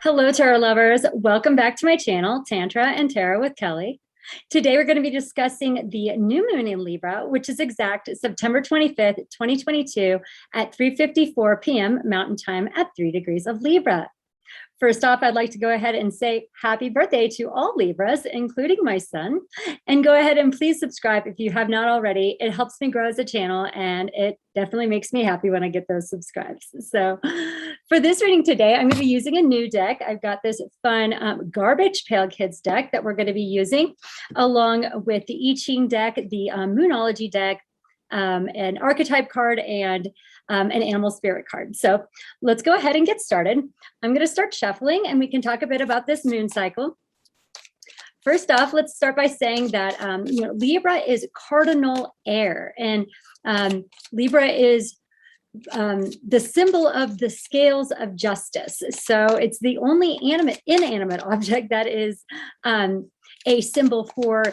Hello, tarot lovers. Welcome back to my channel, Tantra and Tarot with Kelly. Today, we're going to be discussing the new moon in Libra, which is exact September 25th, 2022 at 3:54 p.m. Mountain Time at 3 degrees of Libra. First off, I'd like to go ahead and say happy birthday to all Libras, including my son. And go ahead and please subscribe if you have not already. It helps me grow as a channel, and it definitely makes me happy when I get those subscribes. So for this reading today, I'm going to be using a new deck. I've got this fun Garbage Pail Kids deck that we're going to be using, along with the I Ching deck, the Moonology deck, an archetype card, and an animal spirit card. So let's go ahead and get started. I'm going to start shuffling and we can talk a bit about this moon cycle. First off, let's start by saying that Libra is cardinal air, and Libra is the symbol of the scales of justice. So it's the only inanimate object that is a symbol for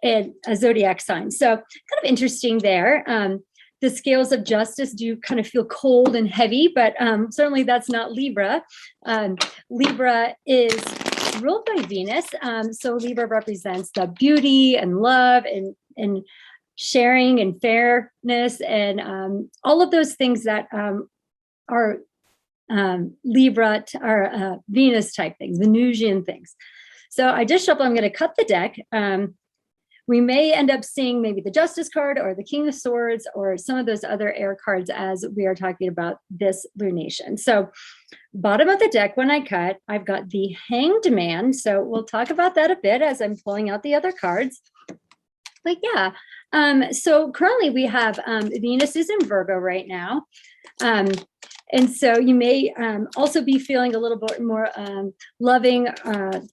a zodiac sign. So kind of interesting there. The scales of justice do kind of feel cold and heavy, but certainly that's not Libra. Libra is ruled by Venus. So Libra represents the beauty and love and sharing and fairness and all of those things that are Libra are Venus type things, Venusian things. So I just shuffled. I'm going to cut the deck. We may end up seeing maybe the Justice card or the King of Swords or some of those other air cards as we are talking about this lunation. So bottom of the deck, when I cut, I've got the Hanged Man. So we'll talk about that a bit as I'm pulling out the other cards. But yeah, so currently we have Venus is in Virgo right now. And so you may also be feeling a little bit more loving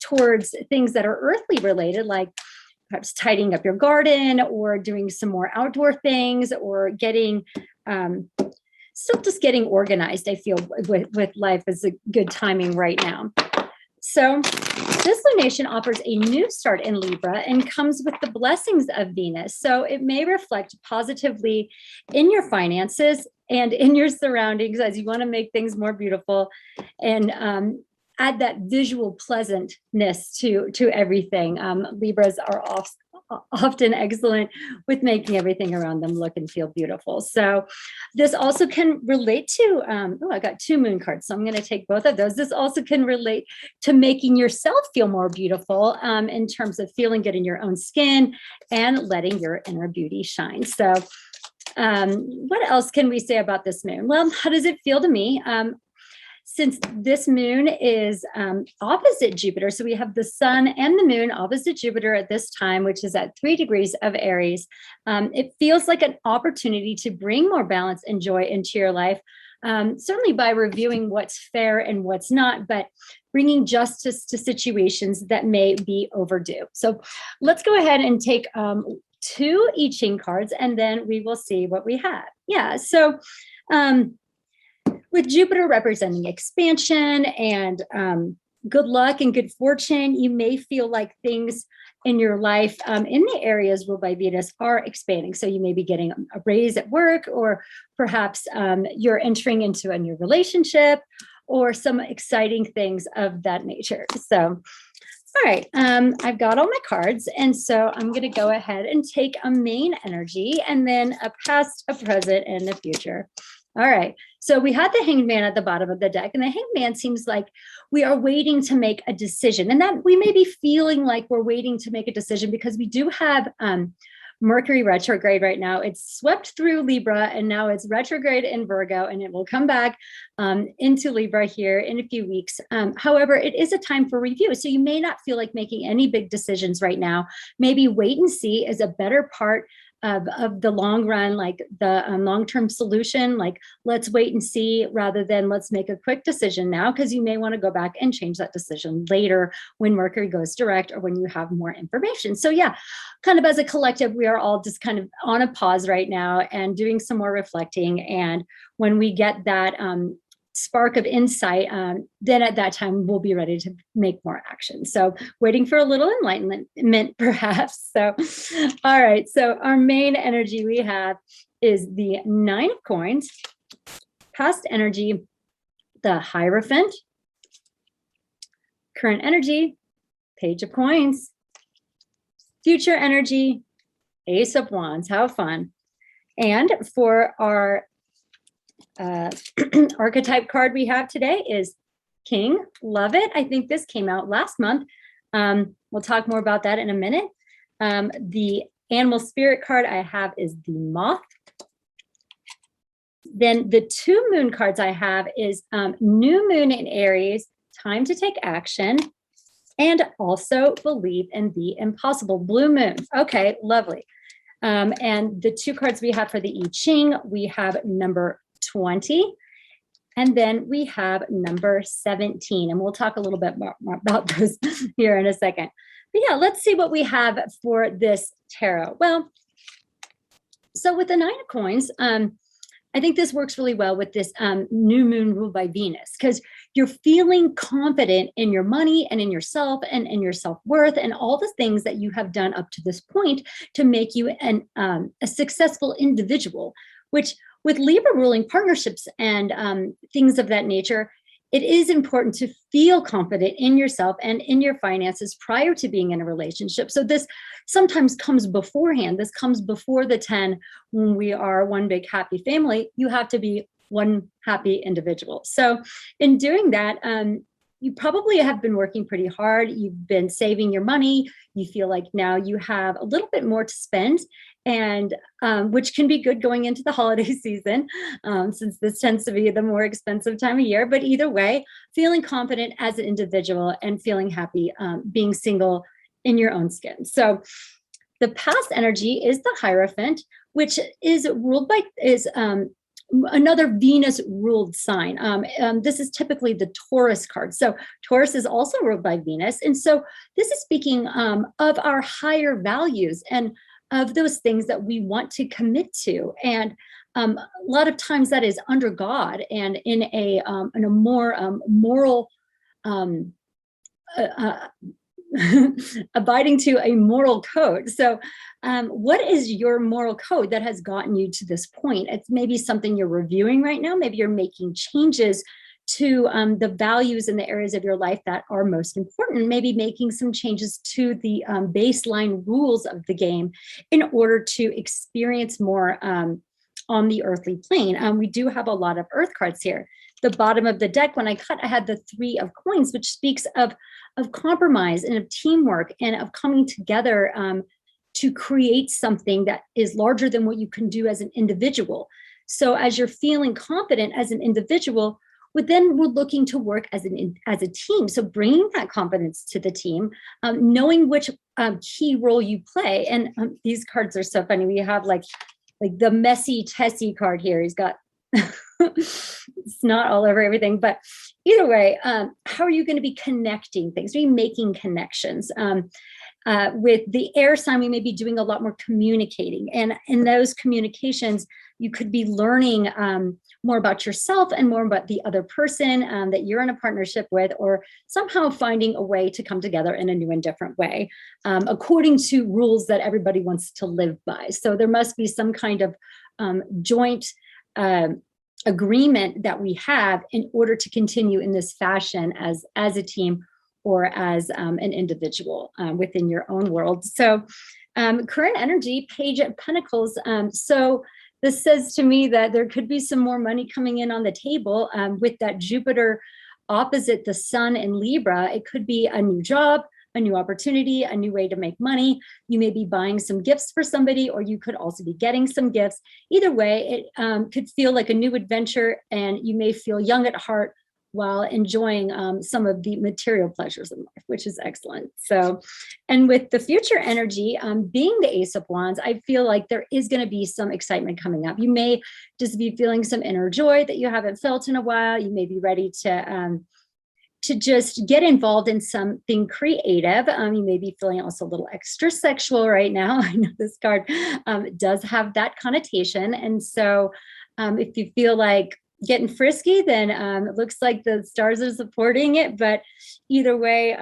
towards things that are earthly related, like perhaps tidying up your garden or doing some more outdoor things or getting, still just getting organized, I feel, with life is a good timing right now. So this lunation offers a new start in Libra and comes with the blessings of Venus. So it may reflect positively in your finances and in your surroundings as you want to make things more beautiful and add that visual pleasantness to everything. Libras are often excellent with making everything around them look and feel beautiful. So this also can relate to, I got two moon cards, so I'm going to take both of those. This also can relate to making yourself feel more beautiful in terms of feeling good in your own skin and letting your inner beauty shine. So what else can we say about this moon? Well, how does it feel to me? Since this moon is opposite Jupiter, so we have the sun and the moon opposite Jupiter at this time, which is at 3 degrees of Aries, it feels like an opportunity to bring more balance and joy into your life, certainly by reviewing what's fair and what's not, but bringing justice to situations that may be overdue. So let's go ahead and take two I Ching cards, and then we will see what we have. Yeah, so with Jupiter representing expansion and good luck and good fortune, you may feel like things in your life in the areas ruled by Venus are expanding. So you may be getting a raise at work, or perhaps you're entering into a new relationship or some exciting things of that nature. So, all right, I've got all my cards. And so I'm going to go ahead and take a main energy and then a past, a present, and a future. All right, so we had the Hanged Man at the bottom of the deck, and the Hanged Man seems like we are waiting to make a decision, and that we may be feeling like we're waiting to make a decision because we do have Mercury retrograde right now. It's swept through Libra, and now it's retrograde in Virgo, and it will come back into Libra here in a few weeks. However, it is a time for review, so you may not feel like making any big decisions right now. Maybe wait and see is a better part of the long run, like the long-term solution, like let's wait and see rather than let's make a quick decision now, because you may want to go back and change that decision later when Mercury goes direct or when you have more information. So yeah, kind of as a collective, we are all just kind of on a pause right now and doing some more reflecting. And when we get that spark of insight, then at that time we'll be ready to make more action. So waiting for a little enlightenment perhaps. So all right, so our main energy we have is the 9 of coins, past energy, the Hierophant, Current energy, Page of Coins. Future energy, Ace of Wands. How fun. And for our archetype card we have today is King. Love it. I think this came out last month. We'll talk more about that in a minute. The animal spirit card I have is the Moth. Then the 2 moon cards I have is New Moon in Aries, time to take action, and also believe in the impossible, Blue Moon. Okay, lovely. And the 2 cards we have for the I Ching, we have number 20, and then we have number 17. And we'll talk a little bit more about those here in a second. But yeah, let's see what we have for this tarot. Well, so with the 9 of Coins, I think this works really well with this new moon ruled by Venus, because you're feeling confident in your money and in yourself and in your self-worth and all the things that you have done up to this point to make you a successful individual, which with Libra ruling partnerships and things of that nature, it is important to feel confident in yourself and in your finances prior to being in a relationship. So this sometimes comes beforehand. This comes before the 10. When we are one big happy family, you have to be one happy individual. So in doing that, you probably have been working pretty hard. You've been saving your money. You feel like now you have a little bit more to spend, and which can be good going into the holiday season, since this tends to be the more expensive time of year. But either way, feeling confident as an individual and feeling happy being single in your own skin. So the past energy is the Hierophant, which is ruled by, another Venus ruled sign. This is typically the Taurus card. So Taurus is also ruled by Venus. And so this is speaking of our higher values and of those things that we want to commit to. And a lot of times that is under God and in a more moral, abiding to a moral code. So what is your moral code that has gotten you to this point? It's maybe something you're reviewing right now. Maybe you're making changes to the values in the areas of your life that are most important, maybe making some changes to the baseline rules of the game in order to experience more on the earthly plane. We do have a lot of earth cards here. The bottom of the deck, when I cut, I had the 3 of Coins, which speaks of compromise and of teamwork and of coming together to create something that is larger than what you can do as an individual. So as you're feeling confident as an individual, but then we're looking to work as a team. So bringing that confidence to the team, knowing which key role you play. And these cards are so funny. We have like the messy Tessie card here. He's got snot all over everything. But either way, how are you going to be connecting things? Are you making connections? With the air sign, we may be doing a lot more communicating. And in those communications, you could be learning more about yourself and more about the other person that you're in a partnership with, or somehow finding a way to come together in a new and different way, according to rules that everybody wants to live by. So there must be some kind of joint agreement that we have in order to continue in this fashion as a team or as an individual within your own world. So current energy, Page of Pentacles. So this says to me that there could be some more money coming in on the table with that Jupiter opposite the Sun in Libra. It could be a new job, a new opportunity, a new way to make money. You may be buying some gifts for somebody, or you could also be getting some gifts. Either way, it could feel like a new adventure, and you may feel young at heart while enjoying some of the material pleasures of life, which is excellent. So, and with the future energy being the Ace of Wands, I feel like there is going to be some excitement coming up. You may just be feeling some inner joy that you haven't felt in a while. You may be ready to just get involved in something creative. You may be feeling also a little extra sexual right now. I know this card does have that connotation. And so if you feel like getting frisky, then it looks like the stars are supporting it. But either way,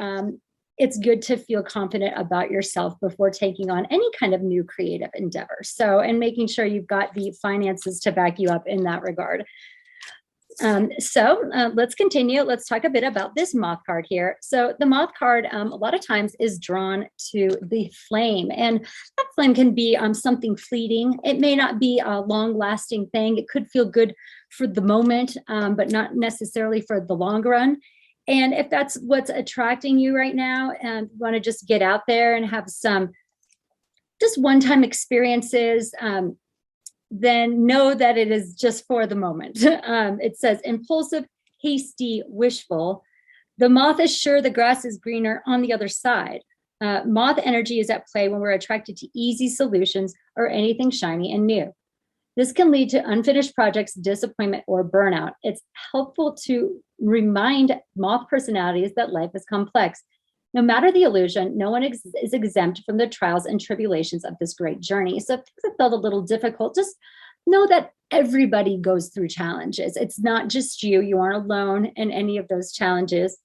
it's good to feel confident about yourself before taking on any kind of new creative endeavor. So, and making sure you've got the finances to back you up in that regard. Let's continue. Let's talk a bit about this moth card here. So the moth card, a lot of times is drawn to the flame, and that flame can be something fleeting. It may not be a long lasting thing. It could feel good for the moment, but not necessarily for the long run. And if that's what's attracting you right now, and you want to just get out there and have some just one-time experiences, then know that it is just for the moment. It says impulsive, hasty, wishful. The moth is sure the grass is greener on the other side. Moth energy is at play when we're attracted to easy solutions or anything shiny and new. This can lead to unfinished projects, disappointment, or burnout. It's helpful to remind moth personalities that life is complex. No matter the illusion, no one is exempt from the trials and tribulations of this great journey. So if things have felt a little difficult, just know that everybody goes through challenges. It's not just you. You aren't alone in any of those challenges.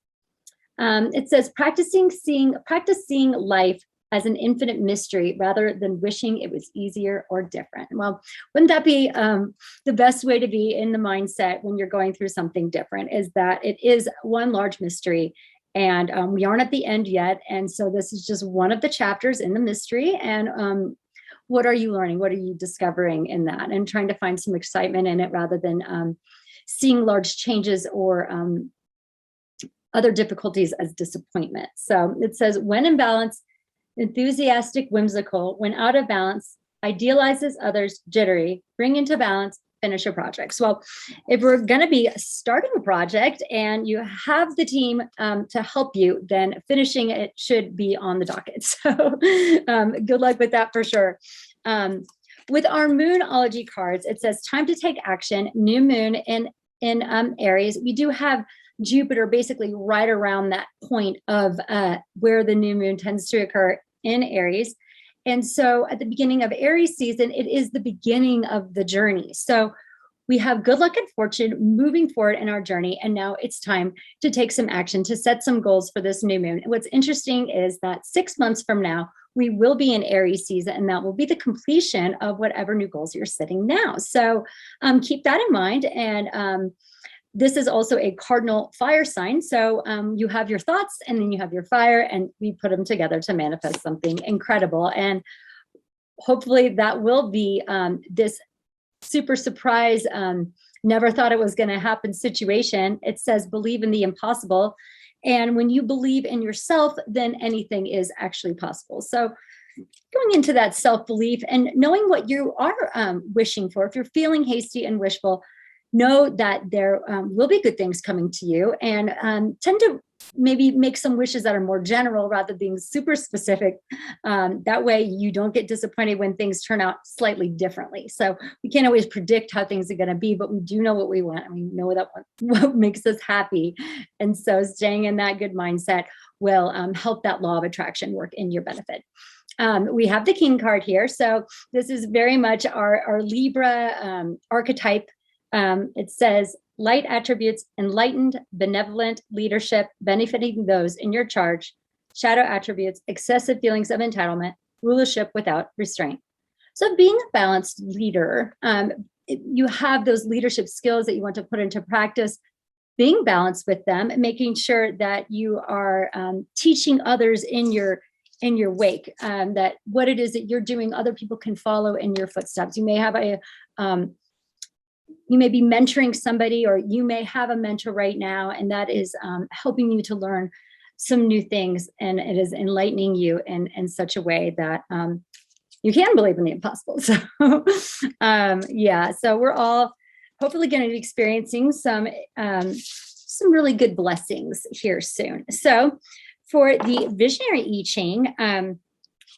It says practice seeing life as an infinite mystery rather than wishing it was easier or different. Well, wouldn't that be the best way to be in the mindset when you're going through something different, is that it is one large mystery. And we aren't at the end yet. And so this is just one of the chapters in the mystery. And what are you learning? What are you discovering in that? And trying to find some excitement in it rather than seeing large changes or other difficulties as disappointment. So it says, when in balance, enthusiastic, whimsical; when out of balance, idealizes others, jittery; bring into balance, finish a project. So, well, if we're going to be starting a project and you have the team to help you, then finishing it should be on the docket. So good luck with that for sure. With our Moonology cards, it says time to take action, new moon in Aries. We do have Jupiter basically right around that point of where the new moon tends to occur in Aries. And so at the beginning of Aries season, it is the beginning of the journey. So we have good luck and fortune moving forward in our journey. And now it's time to take some action, to set some goals for this new moon. And what's interesting is that 6 months from now, we will be in Aries season, and that will be the completion of whatever new goals you're setting now. So keep that in mind. And this is also a cardinal fire sign. So you have your thoughts and then you have your fire, and we put them together to manifest something incredible. And hopefully that will be this super surprise, never thought it was going to happen situation. It says believe in the impossible. And when you believe in yourself, then anything is actually possible. So going into that self-belief and knowing what you are wishing for, if you're feeling hasty and wishful, know that there will be good things coming to you, and tend to maybe make some wishes that are more general rather than being super specific. That way you don't get disappointed when things turn out slightly differently. So we can't always predict how things are going to be, but we do know what we want, and we know that what makes us happy. And so staying in that good mindset will help that law of attraction work in your benefit. We have the King card here. So this is very much our Libra archetype. It says light attributes, enlightened, benevolent leadership, benefiting those in your charge; shadow attributes, excessive feelings of entitlement, rulership without restraint. So being a balanced leader, you have those leadership skills that you want to put into practice, being balanced with them, and making sure that you are teaching others in your wake, that what it is that you're doing, other people can follow in your footsteps. You may have you may be mentoring somebody, or you may have a mentor right now, and that is helping you to learn some new things, and it is enlightening you in such a way that you can believe in the impossible. So yeah, so we're all hopefully going to be experiencing some really good blessings here soon. So for the Visionary I Ching,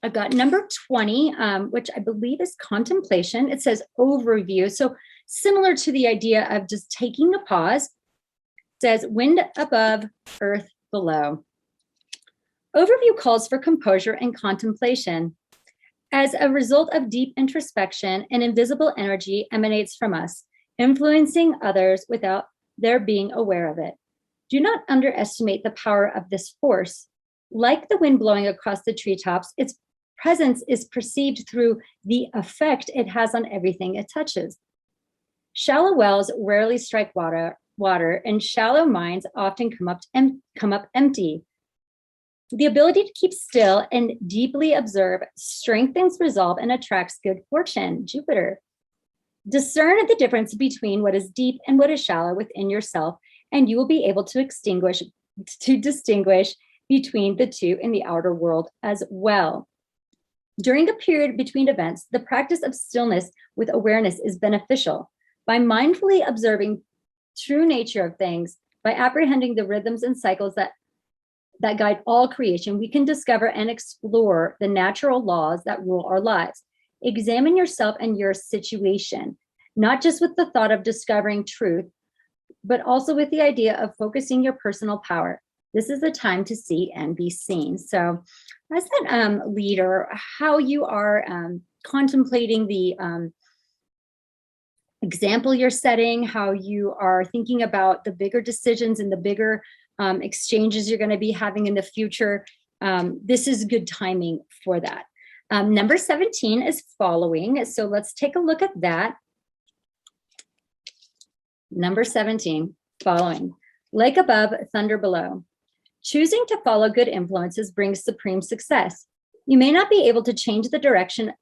I've got number 20, which I believe is contemplation. It says overview. So similar to the idea of just taking a pause. It says wind above, earth below. Overview calls for composure and contemplation. As a result of deep introspection, an invisible energy emanates from us, influencing others without their being aware of it. Do not underestimate the power of this force. Like the wind blowing across the treetops, its presence is perceived through the effect it has on everything it touches. Shallow wells rarely strike water, water, and shallow minds often come up empty. The ability to keep still and deeply observe strengthens resolve and attracts good fortune. Jupiter. Discern the difference between what is deep and what is shallow within yourself, and you will be able to distinguish between the two in the outer world as well. During a period between events, the practice of stillness with awareness is beneficial. By mindfully observing true nature of things, by apprehending the rhythms and cycles that guide all creation, we can discover and explore the natural laws that rule our lives. Examine yourself and your situation, not just with the thought of discovering truth, but also with the idea of focusing your personal power. This is the time to see and be seen. So as that leader, how you are contemplating the example you're setting, how you are thinking about the bigger decisions and the bigger exchanges you're going to be having in the future, this is good timing for that. Number 17 is following. So let's take a look at that. Number 17, following. Like above, thunder below. Choosing to follow good influences brings supreme success. You may not be able to change the direction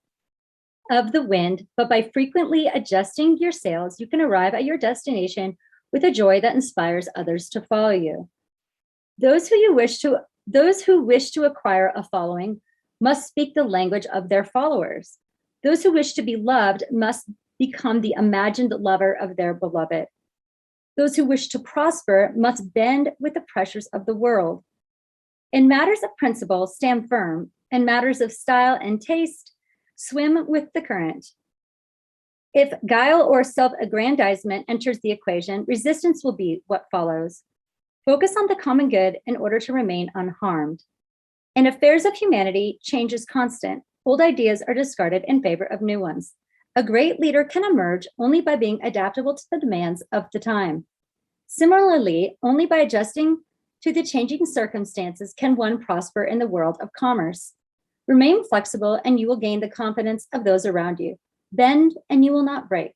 of the wind, but by frequently adjusting your sails, you can arrive at your destination with a joy that inspires others to follow you. Those who wish to acquire a following must speak the language of their followers. Those who wish to be loved must become the imagined lover of their beloved. Those who wish to prosper must bend with the pressures of the world. In matters of principle, stand firm. In matters of style and taste, swim with the current. If guile or self-aggrandizement enters the equation, resistance will be what follows. Focus on the common good in order to remain unharmed. In affairs of humanity, change is constant. Old ideas are discarded in favor of new ones. A great leader can emerge only by being adaptable to the demands of the time. Similarly, only by adjusting to the changing circumstances can one prosper in the world of commerce. Remain flexible and you will gain the confidence of those around you. Bend and you will not break.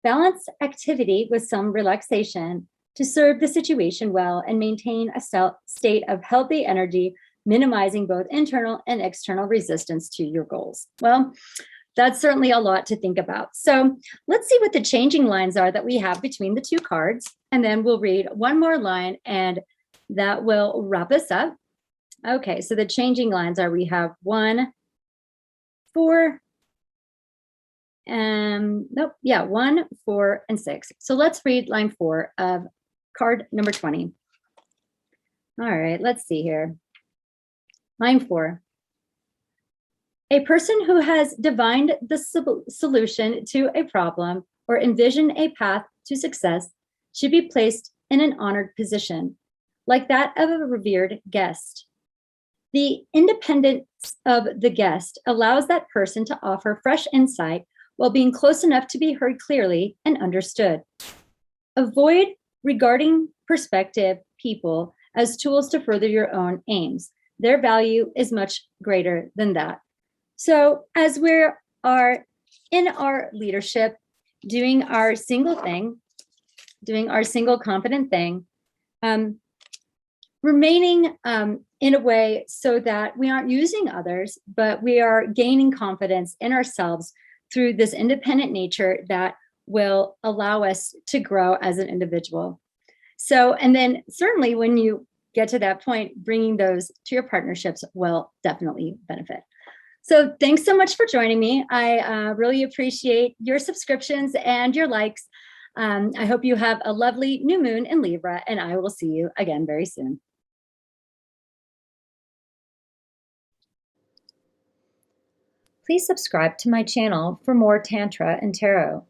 Balance activity with some relaxation to serve the situation well and maintain a state of healthy energy, minimizing both internal and external resistance to your goals. Well, that's certainly a lot to think about. So let's see what the changing lines are that we have between the two cards, and then we'll read one more line and that will wrap us up. Okay, so the changing lines are we have 1, 4, 1, 4, and 6. So let's read line 4 of card number 20. All right, let's see here. Line 4. A person who has divined the solution to a problem or envisioned a path to success should be placed in an honored position, like that of a revered guest. The independence of the guest allows that person to offer fresh insight while being close enough to be heard clearly and understood. Avoid regarding perspective people as tools to further your own aims. Their value is much greater than that. So as we are in our leadership, doing our single thing, doing our single confident thing, remaining in a way so that we aren't using others, but we are gaining confidence in ourselves through this independent nature that will allow us to grow as an individual. So, and then certainly when you get to that point, bringing those to your partnerships will definitely benefit. So thanks so much for joining me. I really appreciate your subscriptions and your likes. I hope you have a lovely new moon in Libra, and I will see you again very soon. Please subscribe to my channel for more Tantra and Tarot.